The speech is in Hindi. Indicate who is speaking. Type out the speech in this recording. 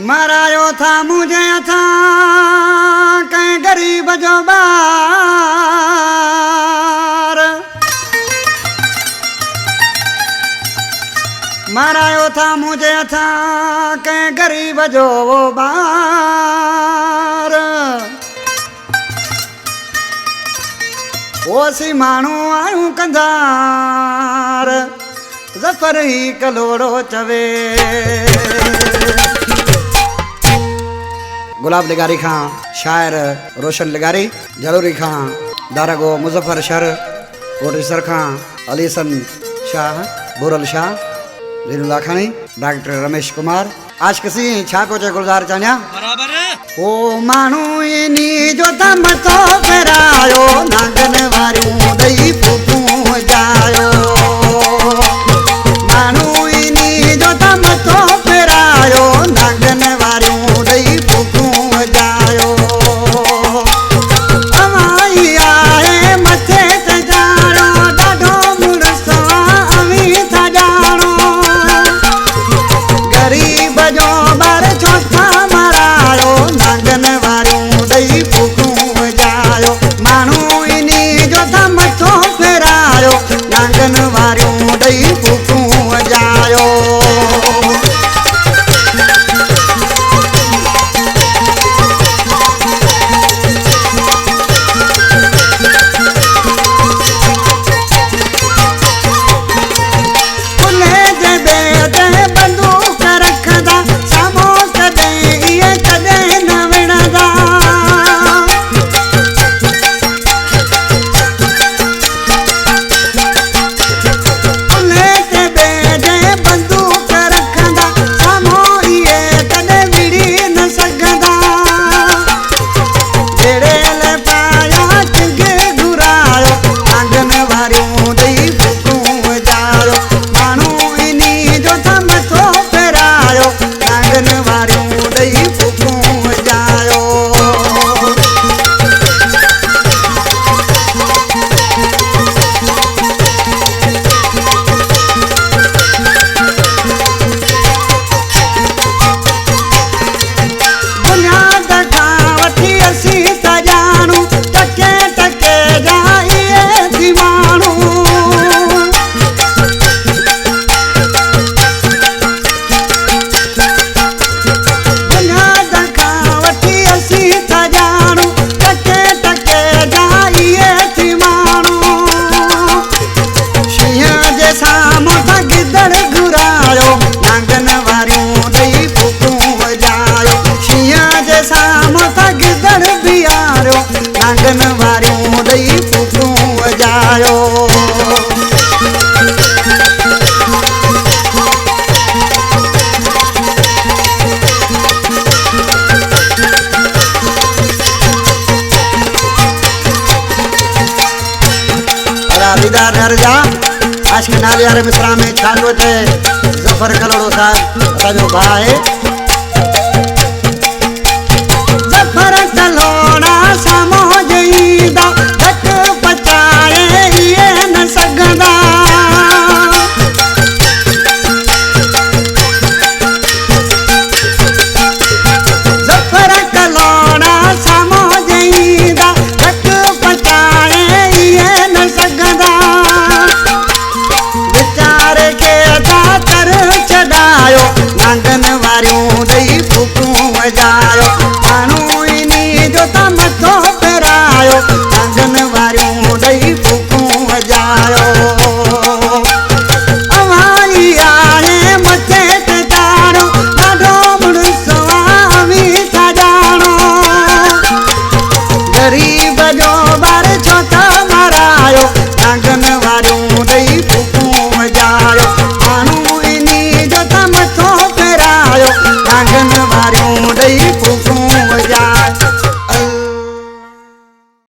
Speaker 1: मरायो था मुझे था कहीं गरीब जो बार, मरायो था मुझे था कहीं गरीब जो वो बार। ओसी माण्हू आयूं कंधार ज़फ़र ही कलोड़ो चवे। गुलाब लिगारी खां शायर रोशन लिगारी, जरूरी खां दारागो मुज़फ़र शर, प्रोड्यूसर खां अलीसन शाह, बुरल शाह, लीनुल्ला खानी, डॉक्टर रमेश कुमार। आज किसी छा को गुलजार चान्या बराबर ओ मानू इनी जो दम तो फेरायो नागन वारियूं दई फूकू जायो। मानू इनी जो दम तो फेरायो नागन वारियूं दई फूकू जायो। अवाई आए मथे ते जानो ॾाढो मुड़सो अमी था जानो। गरीब जो बर छोथा मरायो नागन वारियूं दई फूकू जायो। मानू इनी जो दम तो फेरायो नागन वारियूं दई फूकू जायो। नागन वारियूं दई फूकू जायो। दीदार घर जा आज के नाले यार मिसरा में छालो थे ज़फ़र कलोड़ो साहब असांजो भाउ आहे। ज़फ़र कलोड़ा सामो जईंदा धक पचाए इहे न सघंदा। ज़फ़र कलोड़ा सामो जईंदा धक पचाए इहे न सघंदा। बेचारे खे अदा कर छॾायो नागन वारियूं दई फूकू जायो। माण्हू इनी जो त मथो फेरायो नागन वारियूं दई फूकू जायो। अवाई आहे मथे ते जानो ॾाढो मुड़सो अमी था जानो। गरीब जो ॿार छो त मरायो नागन वारियूं दई फूकू जायो। माण्हू इनी जो त मथो फेरायो नागन वारियूं दई